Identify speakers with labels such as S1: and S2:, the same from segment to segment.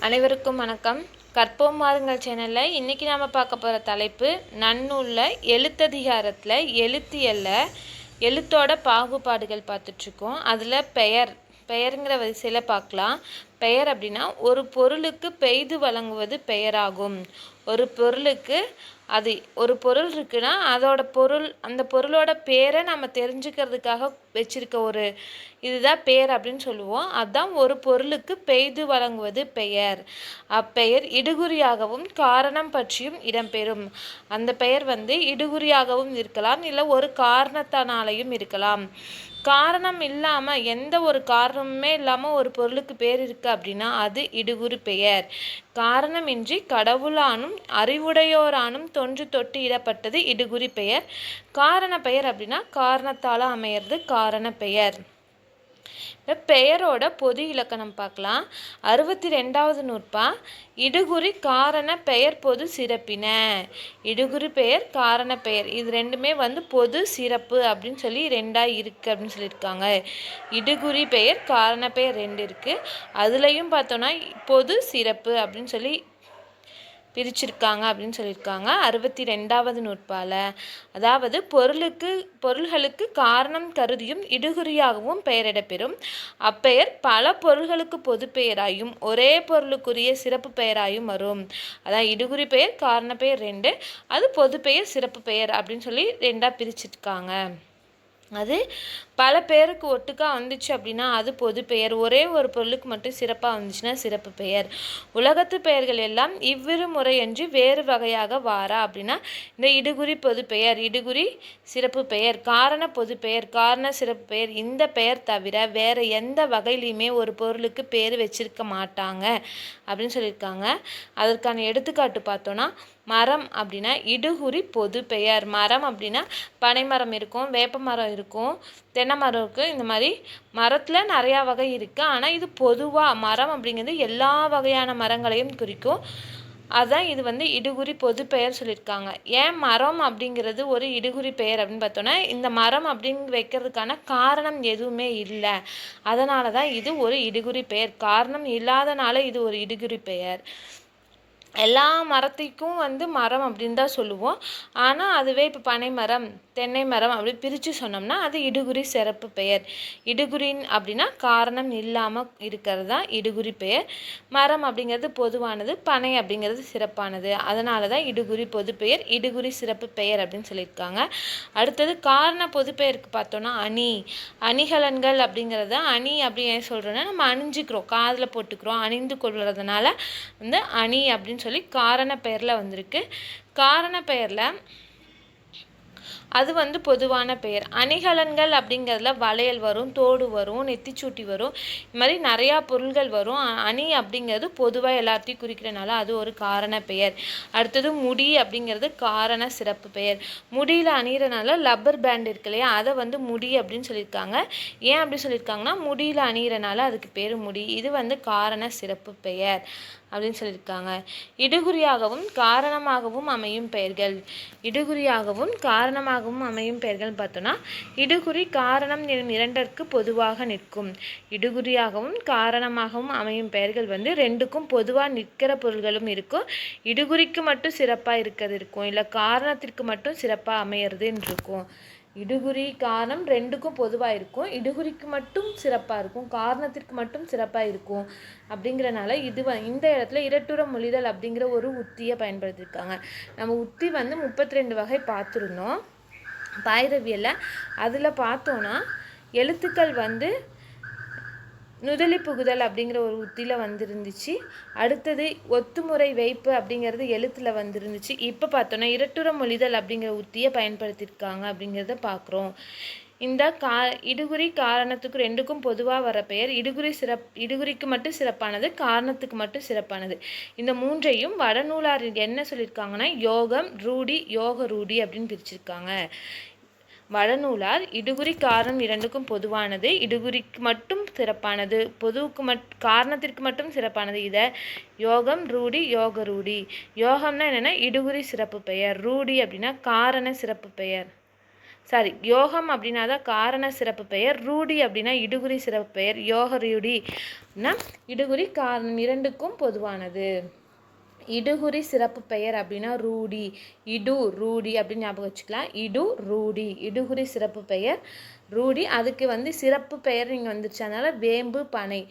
S1: அனைவருக்கும் வணக்கம். கற்போம் வாருங்கள் சேனலில் இன்றைக்கி நாம் பார்க்க போகிற தலைப்பு நன்னூலில் எழுத்ததிகாரத்தில் எழுத்தோட பாகுபாடுகள் பார்த்துட்ருக்கோம். அதில் பெயருங்கிற வரிசையில் பார்க்கலாம். பெயர் அப்படின்னா ஒரு பொருளுக்கு பெய்து வழங்குவது பெயராகும். ஒரு பொருளுக்கு ஒரு பொருள் இருக்குன்னா அந்த பொருளோட பேரை நம்ம தெரிஞ்சுக்கிறதுக்காக வச்சிருக்க ஒரு இதுதான் பெயர் அப்படின்னு சொல்லுவோம். அதுதான் ஒரு பொருளுக்கு பெய்து வழங்குவது பெயர். அப்பெயர் இடுகுறியாகவும் காரணம் பற்றியும் இடம்பெறும். அந்த பெயர் இடுகுறியாகவும் இருக்கலாம், இல்லை ஒரு காரணத்தினாலையும் இருக்கலாம். காரணம் இல்லாமல் எந்த ஒரு காரணமுமே இல்லாமல் ஒரு பொருளுக்கு பேர் இருக்குது அப்படின்னா அது இடுகுறி பெயர். காரணமின்றி கடவுளானும் அறிவுடையோரானும் தொன்று தொட்டு இடப்பட்டது இடுகுறி பெயர். காரண பெயர் அப்படின்னா காரணத்தால் அமையிறது காரண பெயர். பெயரோட பொது இலக்கணம் பார்க்கலாம். 62வது நூற்பா. இடுகுறி காரண பெயர் பொது சிறப்பின. இடுகுறி பெயர் காரண பெயர் இது ரெண்டுமே பொது சிறப்பு அப்படின்னு சொல்லி ரெண்டாக இருக்குது அப்படின்னு சொல்லியிருக்காங்க. இடுகுறி பெயர் காரண பெயர் ரெண்டு இருக்குது. அதுலேயும் பார்த்தோன்னா பொது சிறப்பு அப்படின்னு சொல்லி பிரிச்சிருக்காங்க அப்படின்னு சொல்லியிருக்காங்க 62வது நூற்பால். அதாவது பொருள்களுக்கு காரணம் கருதியும் இடுகுறியாகவும் பெயரிடப்பெறும். அப்பெயர் பல பொருள்களுக்கு பொது பெயராயும் ஒரே பொருளுக்குரிய சிறப்பு பெயராயும் வரும். அதான் இடுகுறி பெயர் காரண பெயர் ரெண்டு, அது பொது பெயர் சிறப்பு பெயர் அப்படின்னு சொல்லி ரெண்டாக பிரிச்சிருக்காங்க. அது பல பேருக்கு ஒட்டுக்கா வந்துச்சு அப்படின்னா அது பொது பெயர். ஒரே ஒரு பொருளுக்கு மட்டும் சிறப்பாக வந்துச்சுன்னா சிறப்பு பெயர். உலகத்து பெயர்கள் எல்லாம் இவ்விரு முறையன்றி வேறு வகையாக வாரா அப்படின்னா இந்த இடுகுறி பொது பெயர், இடுகுறி சிறப்பு பெயர், காரண பொது பெயர், காரண சிறப்பு பெயர், இந்த பெயர் தவிர வேறு எந்த வகையிலையுமே ஒரு பொருளுக்கு பேர் வச்சிருக்க மாட்டாங்க அப்படின்னு சொல்லியிருக்காங்க. அதற்கான எடுத்துக்காட்டு பார்த்தோன்னா மரம் அப்படின்னா இடுகுறி பொது பெயர். மரம் அப்படின்னா பனைமரம் இருக்கும், வேப்ப மரம் இருக்கும், தென்னை மரம் இருக்குது. இந்த மாதிரி மரத்தில் நிறையா வகை இருக்குது. ஆனால் இது பொதுவாக மரம் அப்படிங்கிறது எல்லா வகையான மரங்களையும் குறிக்கும். அதுதான் இது இடுகுறி பொது பெயர் சொல்லியிருக்காங்க. ஏன் மரம் அப்படிங்கிறது ஒரு இடுகுறி பெயர் அப்படின்னு பார்த்தோன்னா இந்த மரம் அப்படிங்க வைக்கிறதுக்கான காரணம் எதுவுமே இல்லை. அதனால தான் இது ஒரு இடுகுறி பெயர். காரணம் இல்லாதனால இது ஒரு இடுகுறி பெயர். எல்லா மரத்துக்கும் மரம் அப்படின்னு தான் சொல்லுவோம். ஆனால் அதுவே இப்போ பனை மரம், தென்னை மரம் அப்படி பிரித்து சொன்னோம்னா அது இடுகுறி சிறப்பு பெயர். இடுகுறின் அப்படின்னா காரணம் இல்லாமல் இருக்கிறது தான் இடுகுறி பெயர். மரம் அப்படிங்கிறது பொதுவானது, பனை அப்படிங்கிறது சிறப்பானது. அதனால தான் இடுகுறி பொது பெயர், இடுகுறி சிறப்பு பெயர் அப்படின்னு சொல்லியிருக்காங்க. அடுத்தது காரண பொது பெயருக்கு பார்த்தோன்னா அணிகலன்கள் அப்படிங்கிறத அணி அப்படி ஏன் சொல்கிறோன்னா நம்ம அணிஞ்சிக்கிறோம், காதில் போட்டுக்கிறோம், அணிந்து கொள்வதனால அணி அப்படின்னு சொல்லி காரண பெயரில் வந்திருக்கு. காரண பெயரில் அது பொதுவான பெயர். அணிகலன்கள் அப்படிங்கிறதுல வளையல் வரும், தோடு வரும், நெத்திச்சூட்டி வரும், இது மாதிரி நிறையா பொருள்கள் வரும். அணி அப்படிங்கிறது பொதுவாக எல்லாத்தையும் குறிக்கிறனால அது ஒரு காரண பெயர். அடுத்தது முடி அப்படிங்கிறது காரண சிறப்பு பெயர். முடியில் அணிகிறனால லப்பர் பேண்ட் இருக்கு இல்லையா, அதை முடி அப்படின்னு சொல்லியிருக்காங்க. ஏன் அப்படி சொல்லியிருக்காங்கன்னா முடியில் அணிகிறனால அதுக்கு பேர் முடி. இது காரண சிறப்பு பெயர் அப்படின்னு சொல்லியிருக்காங்க. இடுகுறியாகவும் காரணமாகவும் அமையும் பெயர்கள். இடுகுறியாகவும் காரணமாகவும் அமையும் பெயர்கள் பார்த்தோன்னா இடுகுறி காரணம் எனும் இரண்டிற்கு பொதுவாக நிற்கும். இடுகுறியாகவும் காரணமாகவும் அமையும் பெயர்கள் ரெண்டுக்கும் பொதுவாக நிற்கிற பொருள்களும் இருக்கும். இடுகுறிக்கு மட்டும் சிறப்பாக இருக்கிறது இருக்கும், இல்லை காரணத்திற்கு மட்டும் சிறப்பாக அமையிறதுன்னு இருக்கும். இடுகுறி காரணம் ரெண்டுக்கும் பொதுவாக இருக்கும், இடுகுறிக்கு மட்டும் சிறப்பாக இருக்கும், காரணத்திற்கு மட்டும் சிறப்பாக இருக்கும். அப்படிங்கிறனால இந்த இடத்துல இரட்டுற மொழிதல் அப்படிங்கிற ஒரு உத்தியை பயன்படுத்தியிருக்காங்க. நம்ம உத்தி 32 வகை பார்த்துருந்தோம் பாயிரவியலில். அதில் பார்த்தோன்னா எழுத்துக்கள் நுதலி புகுதல் அப்படிங்கிற ஒரு உத்தியில் இருந்துச்சு. அடுத்தது ஒத்துமுறை வைப்பு அப்படிங்கிறது எழுத்தில் இருந்துச்சு. இப்போ பார்த்தோன்னா இரட்டுற மொழிதல் அப்படிங்கிற உத்தியை பயன்படுத்தியிருக்காங்க அப்படிங்கிறத பார்க்குறோம். இந்த இடுகுறி காரணத்துக்கு ரெண்டுக்கும் பொதுவாக வர பெயர் இடுகுறிக்கு மட்டும் சிறப்பானது, காரணத்துக்கு மட்டும் சிறப்பானது. இந்த மூன்றையும் வடநூலார் என்ன சொல்லியிருக்காங்கன்னா யோகம் ரூடி, யோக ரூடி அப்படின்னு பிரிச்சிருக்காங்க. வடநூலார் இடுகுறி காரணம் இரண்டுக்கும் பொதுவானது, இடுகுறிக்கு மட்டும் சிறப்பானது, காரணத்திற்கு மட்டும் சிறப்பானது. இதை யோகம் ரூடி, யோக ரூடி. யோகம்னா என்னென்னா இடுகுறி சிறப்பு பெயர், ரூடி அப்படின்னா காரண சிறப்பு பெயர். யோகம் அப்படின்னா தான் காரண சிறப்பு பெயர், ரூடி அப்படின்னா இடுகுறி சிறப்பு பெயர், யோக ரூடினா இடுகுறி காரணம் இரண்டுக்கும் பொதுவானது. இடுகுறி சிறப்பு பெயர் அப்படின்னா ரூடி, இடு ரூடி அப்படின்னு ஞாபகம் வச்சுக்கலாம். இடு ரூடி இடுகுறி சிறப்பு பெயர் ரூடி. அதுக்கு வந்து சிறப்பு பெயர் நீங்கள் வந்துருச்சு, அதனால் வேம்பு பனை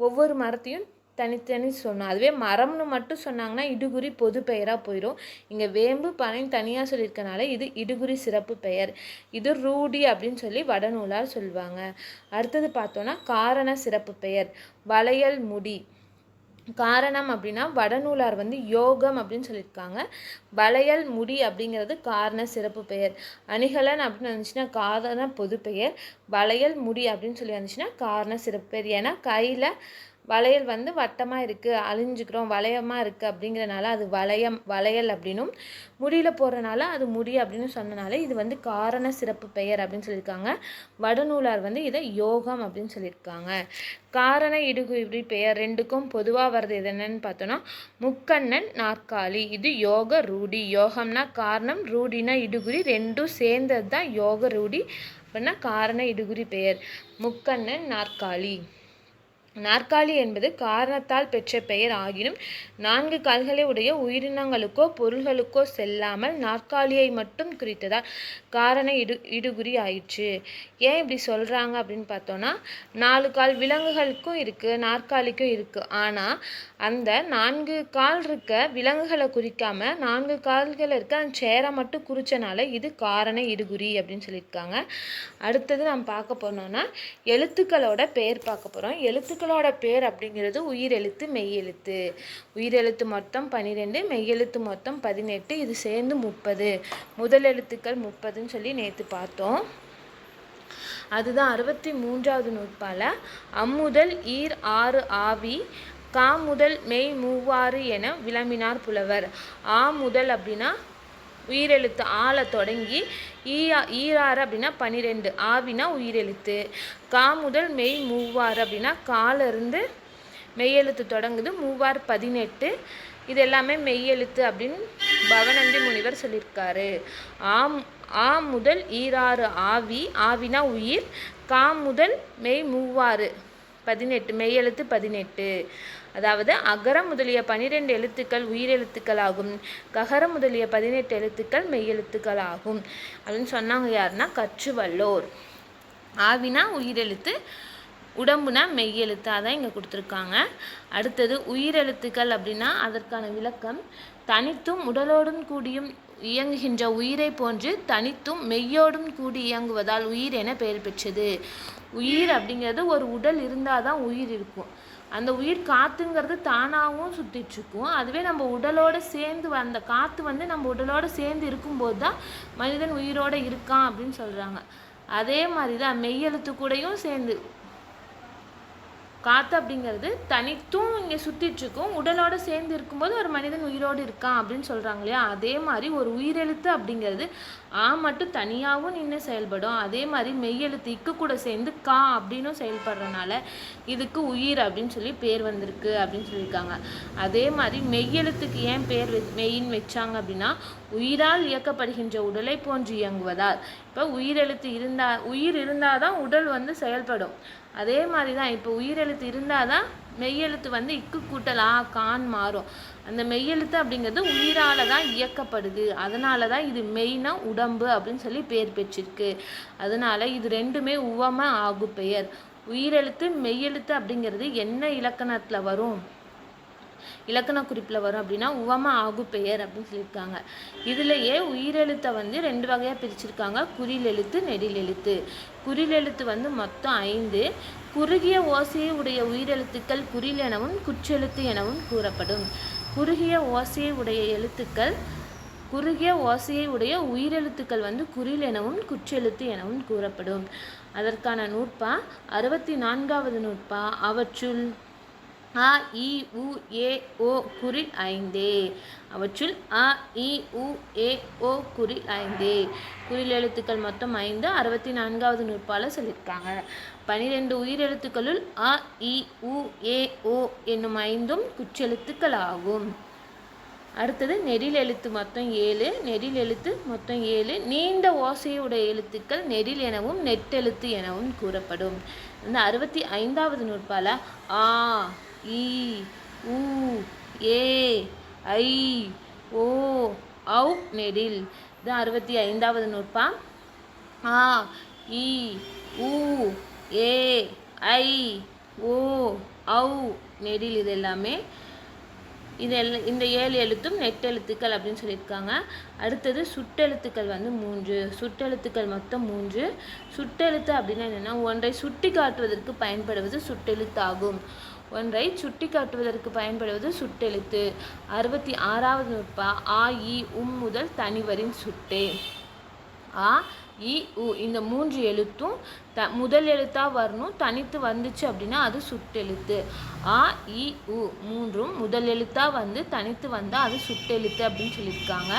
S1: ஒவ்வொரு மரத்தையும் தனித்தனி சொன்னோம். அதுவே மரம்னு மட்டும் சொன்னாங்கன்னா இடுகுறி பொது பெயராக போயிடும். இங்கே வேம்பு பனைன்னு தனியாக சொல்லியிருக்கனால இது இடுகுறி சிறப்பு பெயர். இது ரூடி அப்படின்னு சொல்லி வடநூலார் சொல்லுவாங்க. அடுத்தது பார்த்தோன்னா காரண சிறப்பு பெயர் வளையல் முடி. காரணம் அப்படின்னா வடநூலார் வந்து யோகம் அப்படின்னு சொல்லியிருக்காங்க. வளையல் முடி அப்படிங்கிறது காரண சிறப்பு பெயர். அணிகலன் அப்படின்னு வந்துச்சுன்னா காரண பொது பெயர். வளையல் முடி அப்படின்னு சொல்லி வந்துச்சுன்னா காரண சிறப்பு பெயர். ஏன்னா கையில் வளையல் வந்து வட்டமாக இருக்குது, அழிஞ்சுக்கிறோம், வளையமாக இருக்குது அப்படிங்கிறனால அது வளையல் அப்படின்னும், முடியில் போடுறனால அது முடி அப்படின்னு சொன்னனால இது வந்து காரண சிறப்பு பெயர் அப்படின்னு சொல்லியிருக்காங்க. வடநூலார் வந்து இதை யோகம் அப்படின்னு சொல்லியிருக்காங்க. காரண இடுகுறி பெயர் ரெண்டுக்கும் பொதுவாக வர்றது இது என்னன்னு பார்த்தோன்னா முக்கண்ணன் நாற்காலி. இது யோக ரூடி. யோகம்னா காரணம், ரூடினா இடுகுறி, ரெண்டும் சேர்ந்தது தான் யோக ரூடி அப்படின்னா காரண இடுகுறி பெயர். முக்கண்ணன் நாற்காலி. நாற்காலி என்பது காரணத்தால் பெற்ற பெயர் ஆகினும் 4 கால்களை உடைய உயிரினங்களுக்கோ பொருள்களுக்கோ செல்லாமல் நாற்காலியை மட்டும் குறித்ததால் காரண இடுகுறி ஆயிற்று. ஏன் இப்படி சொல்கிறாங்க அப்படின்னு பார்த்தோன்னா 4 கால் விலங்குகளுக்கும் இருக்குது, நாற்காலிக்கும் இருக்குது. ஆனால் அந்த 4 கால் இருக்க விலங்குகளை குறிக்காமல் 4 கால்கள் இருக்க அந்த சேரை மட்டும் குறிச்சனால இது காரண இடுகுறி அப்படின்னு சொல்லியிருக்காங்க. அடுத்தது நம்ம பார்க்க போனோம்னா எழுத்துக்களோட பெயர் பார்க்க போகிறோம். எழுத்துக்களோட பேர் அப்படிங்கிறது உயிரெழுத்து மெய்யெழுத்து. உயிரெழுத்து மொத்தம் 12, மெய்யெழுத்து மொத்தம் 18, இது சேர்ந்து 30. முதல் எழுத்துக்கள் 30ன்னு சொல்லி நேற்று பார்த்தோம். அதுதான் 63வது நூற்பால அம்முதல் ஈர் ஆறு ஆவி கா முதல் மெய் மூவாறு என விளம்பினார் புலவர். ஆ முதல் அப்படின்னா உயிரெழுத்து ஆளை தொடங்கி ஈராறு அப்படின்னா 12, ஆவினா உயிரெழுத்து. கா முதல் மெய் மூவாறு அப்படின்னா காலிருந்து மெய்யெழுத்து தொடங்குது, மூவாறு 18, இது எல்லாமே மெய்யெழுத்து அப்படின்னு பவனந்தி முனிவர் சொல்லியிருக்காரு. ஆ முதல் ஈராறு ஆவி, ஆவினா உயிர். கா முதல் மெய் மூவாறு 18, மெய்யெழுத்து 18. அதாவது அகர முதலிய 12 எழுத்துக்கள் உயிரெழுத்துக்கள் ஆகும், ககர முதலிய 18 எழுத்துக்கள் மெய்யெழுத்துக்கள் ஆகும் அப்படின்னு சொன்னாங்க. யாருன்னா கற்றுவல்லோர். ஆவினா உயிரெழுத்து, உடம்புனா மெய்யெழுத்து, அதான் இங்கே கொடுத்துருக்காங்க. அடுத்தது உயிரெழுத்துக்கள் அப்படின்னா அதற்கான விளக்கம் தனித்தும் உடலோடும் கூடியும் இயங்குகின்ற உயிரை போன்று தனித்தும் மெய்யோடும் கூடி இயங்குவதால் உயிர் என பெயர் பெற்றது. உயிர் அப்படிங்கிறது ஒரு உடல் இருந்தால் தான் உயிர் இருக்கும். அந்த உயிர் காற்றுங்கிறது தானாகவும் சுற்றிட்டுருக்கும். அதுவே நம்ம உடலோடு சேர்ந்து அந்த காற்று வந்து நம்ம உடலோடு சேர்ந்து இருக்கும்போது தான் மனிதன் உயிரோடு இருக்கான் அப்படின்னு சொல்கிறாங்க. அதே மாதிரி தான் மெய்யெழுத்து கூடயும் சேர்ந்து காற்று அப்படிங்கிறது தனித்தும் இங்கே சுற்றிட்டுருக்கும், உடலோடு சேர்ந்து இருக்கும்போது ஒரு மனிதன் உயிரோடு இருக்கான் அப்படின்னு சொல்கிறாங்க இல்லையா. அதே மாதிரி ஒரு உயிரெழுத்து அப்படிங்கிறது மட்டும் தனியாகவும் நின்று செயல்படும். அதே மாதிரி மெய்யெழுத்து இக்கு கூட சேர்ந்து கா அப்படின்னும் செயல்படுறதுனால இதுக்கு உயிர் அப்படின்னு சொல்லி பேர் வந்திருக்கு அப்படின்னு சொல்லியிருக்காங்க. அதே மாதிரி மெய்யெழுத்துக்கு ஏன் பேர் மெய்ன்னு வச்சாங்க அப்படின்னா உயிரால் இயக்கப்படுகின்ற உடலை போன்று இயங்குவதால். இப்போ உயிர் இருந்தால் தான் உடல் வந்து செயல்படும். அதே மாதிரி தான் இப்போ உயிரெழுத்து இருந்தால் தான் மெய்யெழுத்து வந்து இக்கு கூட்டல் கான் மாறும். அந்த மெய்யெழுத்து அப்படிங்கிறது உயிரால் தான் இயக்கப்படுது. அதனால தான் இது மெய்னா உடம்பு அப்படின்னு சொல்லி பேர் பெற்றிருக்கு. அதனால இது ரெண்டுமே உவம ஆகு பெயர். உயிரெழுத்து மெய்யெழுத்து அப்படிங்கிறது என்ன இலக்கணத்தில் வரும், இலக்கண குறிப்பில் வரும் அப்படின்னா உவம ஆகு பெயர் அப்படின்னு சொல்லியிருக்காங்க. இதுலேயே உயிரெழுத்தை வந்து 2 வகையாக பிரிச்சிருக்காங்க, குறில் எழுத்து நெடில் எழுத்து. குறில் எழுத்து வந்து மொத்தம் 5. குறுகிய ஓசையை உடைய உயிரெழுத்துக்கள் குறில் எனவும் குற்றெழுத்து எனவும் கூறப்படும். குறுகிய ஓசையை உடைய உயிரெழுத்துக்கள் வந்து குறில் எனவும் குற்றெழுத்து எனவும் கூறப்படும். அதற்கான நூற்பா 64வது நூற்பா. அவற்றுள் அ இ உ ஏ ஓ குறில் 5. அவற்றுள் அ இ உ ஏ ஓ குறில் 5. குறில் எழுத்துக்கள் மொத்தம் 5, 64வது நூற்பால சொல்லியிருக்காங்க. 12 உயிரெழுத்துக்களுள் அ இ உ ஏ ஓ என்னும் 5ம் குற்றெழுத்துக்கள் ஆகும். அடுத்தது நெடில் எழுத்து மொத்தம் 7, நெடில் எழுத்து மொத்தம் 7. நீண்ட ஓசையுடைய எழுத்துக்கள் நெடில் எனவும் நெட்டெழுத்து எனவும் கூறப்படும். இந்த 65வது நூற்பால ஆ, இ, உ, ஏ, ஐ, ஓ, ஔ நெடில். இது 65வது நூற்பா. ஆ, இ, உ, ஏ, ஐ, ஓ, ஔ நெடில். இது எல்லாமே இந்த 7 எழுத்தும் நெட்டெழுத்துக்கள் அப்படின்னு சொல்லியிருக்காங்க. அடுத்தது சுட்டெழுத்துக்கள் வந்து 3. சுட்டெழுத்துக்கள் மொத்தம் 3. சுட்டெழுத்து அப்படின்னா என்னென்னா, ஒன்றை சுட்டி காட்டுவதற்கு பயன்படுவது சுட்டெழுத்தாகும். ஒன்றை சுட்டி காட்டுவதற்கு பயன்படுவது சுட்டெழுத்து. 66வது நூற்பா. ஆ, இ, உம் முதல் தனிவரின் சுட்டே. ஆ, இ, உ இந்த 3 எழுத்தும் முதல் எழுத்தாக வரணும். தனித்து வந்துச்சு அப்படின்னா அது சுட்டெழுத்து. ஆ, இ, உ 3ம் முதல் எழுத்தாக வந்து தனித்து வந்தால் அது சுட்டெழுத்து அப்படின்னு சொல்லியிருக்காங்க.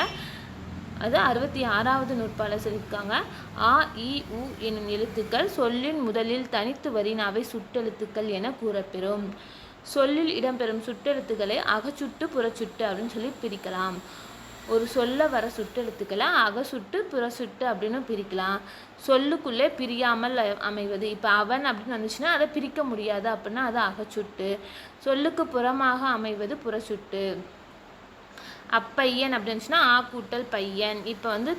S1: அது 66வது நூற்பால சொல்லியிருக்காங்க. ஆ, இ, உ எனும் எழுத்துக்கள் சொல்லின் முதலில் தனித்து வரின் அவை சுட்டெழுத்துக்கள் என கூறப்பெறும். சொல்லில் இடம்பெறும் சுட்டெழுத்துக்களை அகச்சுட்டு புறச்சுட்டு அப்படின்னு சொல்லி பிரிக்கலாம். ஒரு சொல்ல வர சுட்டெழுத்துக்களை அகசுட்டு புறசுட்டு அப்படின்னு பிரிக்கலாம். சொல்லுக்குள்ளே பிரியாமல் அமைவது. இப்போ அவன் அப்படின்னு வந்துச்சுன்னா அதை பிரிக்க முடியாது அப்படின்னா அது அகச்சுட்டு. சொல்லுக்கு புறமாக அமைவது புறச்சுட்டு. அப்பையன் அப்படின்னு இருந்துச்சுன்னா ஆ கூட்டல் பையன். இப்போ வந்து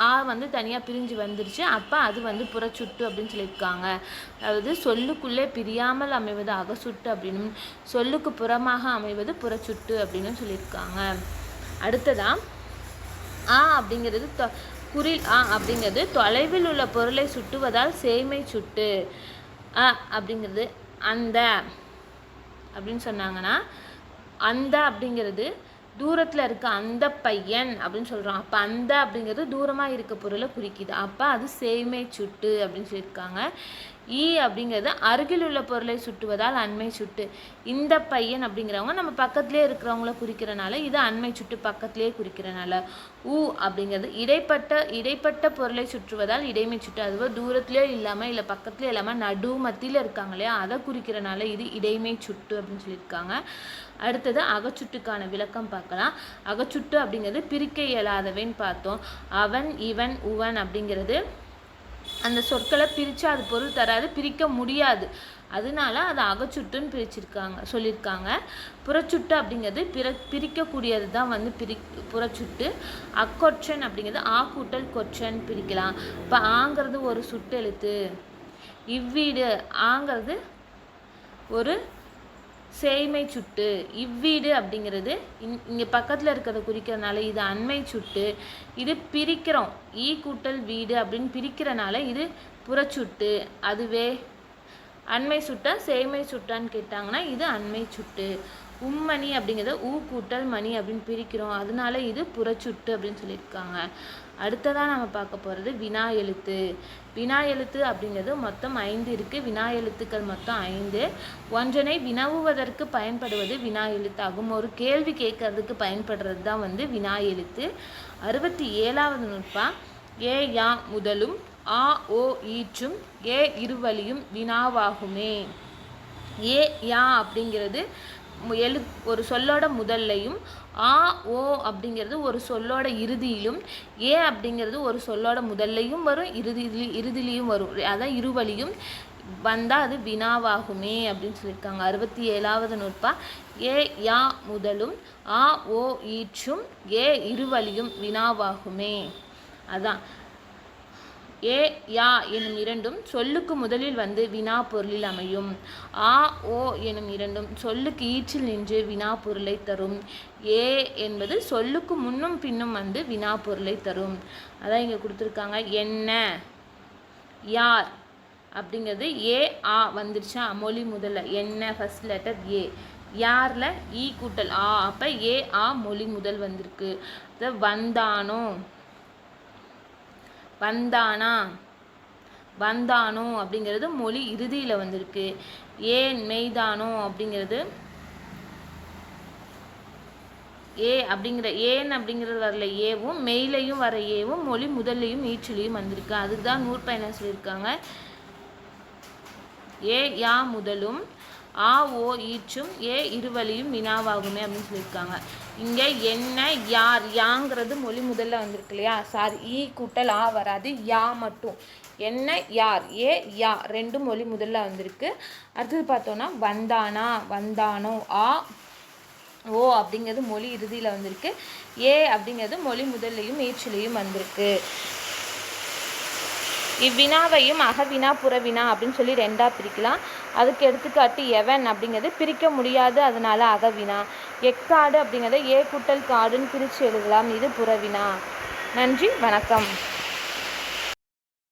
S1: ஆ வந்து தனியாக பிரிஞ்சு வந்துருச்சு, அப்போ அது வந்து புறச்சுட்டு அப்படின்னு சொல்லியிருக்காங்க. அதாவது சொல்லுக்குள்ளே பிரியாமல் அமைவது அகசுட்டு அப்படின்னும் சொல்லுக்கு புறமாக அமைவது புறச்சுட்டு அப்படின்னு சொல்லியிருக்காங்க. அடுத்ததான் ஆ அப்படிங்கிறது குறில் ஆ அப்படிங்கிறது தொலைவில் உள்ள பொருளை சுட்டுவதால் சேய்மை சுட்டு. அ அப்படிங்கிறது அந்த அப்படின்னு சொன்னாங்கன்னா, அந்த அப்படிங்கிறது தூரத்தில் இருக்க அந்த பையன் அப்படின்னு சொல்கிறோம். அப்போ அந்த அப்படிங்கிறது தூரமாக இருக்க பொருளை குறிக்குது. அப்போ அது சேய்மை சுட்டு அப்படின்னு சொல்லியிருக்காங்க. ஈ அப்படிங்கிறது அருகில் உள்ள பொருளை சுட்டுவதால் அண்மை சுட்டு. இந்த பையன் அப்படிங்கிறவங்க நம்ம பக்கத்துலேயே இருக்கிறவங்கள குறிக்கிறனால இது அண்மை சுட்டு, பக்கத்துலேயே குறிக்கிறனால. ஊ அப்படிங்கிறது இடைப்பட்ட பொருளை சுற்றுவதால் இடைமை சுட்டு. அதுவும் தூரத்துலேயே இல்லாமல் இல்லை பக்கத்துலேயே இல்லாமல் நடு மத்தியில் இருக்காங்க இல்லையா, அதை குறிக்கிறனால இது இடைமை சுட்டு அப்படின்னு சொல்லியிருக்காங்க. அடுத்தது அகச்சுட்டுக்கான விளக்கம் பார்க்கலாம். அகச்சுட்டு அப்படிங்கிறது பிரிக்க இயலாதவைன்னு பார்த்தோம். அவன், இவன், உவன் அப்படிங்கிறது அந்த சொற்களை பிரித்து அது பொருள் தராது, பிரிக்க முடியாது. அதனால அது அகச்சுட்டுன்னு சொல்லியிருக்காங்க. புறச்சுட்டு அப்படிங்கிறது பிரிக்கக்கூடியது தான் வந்து புறச்சுட்டு. அக்கொற்றன் அப்படிங்கிறது ஆ கூட்டல் கொற்றன் பிரிக்கலாம். இப்போ ஆங்கிறது ஒரு சுட்டெழுத்து. இவ்வீடு ஆங்கிறது ஒரு சேய்மை சுட்டு. இவ்வீடு அப்படிங்கிறது இங்கே பக்கத்தில் இருக்கிறத குறிக்கிறனால இது அண்மை சுட்டு. இது பிரிக்கிறோம், ஈ கூட்டல் வீடு அப்படின்னு பிரிக்கிறனால இது புறச்சுட்டு. அதுவே அண்மை சுட்டா சேய்மை சுட்டான்னு கேட்டாங்கன்னா இது அண்மை சுட்டு. உம்மணி அப்படிங்கிறத ஊ கூட்டல் மணி அப்படின்னு பிரிக்கிறோம், அதனால இது புறச்சுட்டு அப்படின்னு சொல்லியிருக்காங்க. அடுத்ததாக நம்ம பார்க்க போகிறது வினா எழுத்து. வினா எழுத்து அப்படிங்கிறது மொத்தம் 5 இருக்குது. வினா எழுத்துக்கள் மொத்தம் 5. ஒன்றனை வினவுவதற்கு பயன்படுவது வினா எழுத்தாகும். ஒரு கேள்வி கேட்கறதுக்கு பயன்படுறது தான் வந்து வினா எழுத்து. 67வது நூற்பா. ஏ யா முதலும் ஆ ஓ ஈற்றும் ஏ இருவழியும் வினாவாகுமே. ஏ யா அப்படிங்கிறது ஒரு சொல்லோட முதல்லையும், ஆ ஓ அப்படிங்கிறது ஒரு சொல்லோட இறுதியிலும், ஏ அப்படிங்கிறது ஒரு சொல்லோட முதல்லையும் வரும், இறுதியிலையும் வரும். அதான் இருவழியும் வந்தால் அது வினாவாகுமே அப்படின்னு சொல்லியிருக்காங்க. 67வது நூற்பா. ஏ யா முதலும் ஆ ஓ ஈற்றும் ஏ இருவழியும் வினாவாகுமே. அதான் ஏ யா எனும் இரண்டும் சொல்லுக்கு முதலில் வந்து வினா பொருளில் அமையும். ஆ ஓ எனும் இரண்டும் சொல்லுக்கு ஈற்றில் நின்று வினா பொருளை தரும். ஏ என்பது சொல்லுக்கு முன்னும் பின்னும் வந்து வினா பொருளை தரும். அதான் இங்கே கொடுத்துருக்காங்க. என்ன, யார் அப்படிங்கிறது ஏ ஆ வந்துருச்சா மொழி முதல்ல. என்ன ஃபர்ஸ்ட் லெட்டர் ஏ. யாரில் ஈ கூட்டல் ஆ, அப்போ ஏ ஆ மொழி முதல் வந்திருக்கு. வந்தானோ, வந்தானா, வந்தானோ அப்படிங்கிறது மொழி இறுதியில் வந்திருக்கு. ஏன் மெய்தானோ அப்படிங்கிறது ஏ அப்படிங்கிற ஏன் அப்படிங்கிறது வரல ஏவும், மெய்லையும் வர ஏவும் மொழி முதல்லையும் ஈற்றிலையும் வந்திருக்கு. அதுக்கு தான் நூற்பா என்ன சொல்லியிருக்காங்க. ஏ யா முதலும் ஆ ஓ ஈற்றும் ஏ இருவழியும் வினாவாகுமே அப்படின்னு சொல்லியிருக்காங்க. இங்கே என்ன யார் யாங்கிறது மொழி முதல்ல வந்திருக்கு இல்லையா, சாரி ஈ கூட்டல் ஆ வராது, யா மட்டும். என்ன யார் ஏ யா ரெண்டும் மொழி முதல்ல வந்திருக்கு. அடுத்தது பார்த்தோன்னா வந்தானா வந்தானோ, ஆ ஓ அப்படிங்கிறது மொழி இறுதியில் வந்திருக்கு. ஏ அப்படிங்கிறது மொழி முதல்லையும் ஈற்றிலையும் வந்திருக்கு. இவ்வினாவையும் அகவினா புறவினா அப்படின்னு சொல்லி ரெண்டாக பிரிக்கலாம். அதுக்கு எடுத்துக்காட்டு எவன் அப்படிங்கிறது பிரிக்க முடியாது, அதனால அகவினா. எக்காடு அப்படிங்கிறத ஏ கூட்டல் காடுன்னு பிரித்து எழுதலாம், இது புறவினா. நன்றி, வணக்கம்.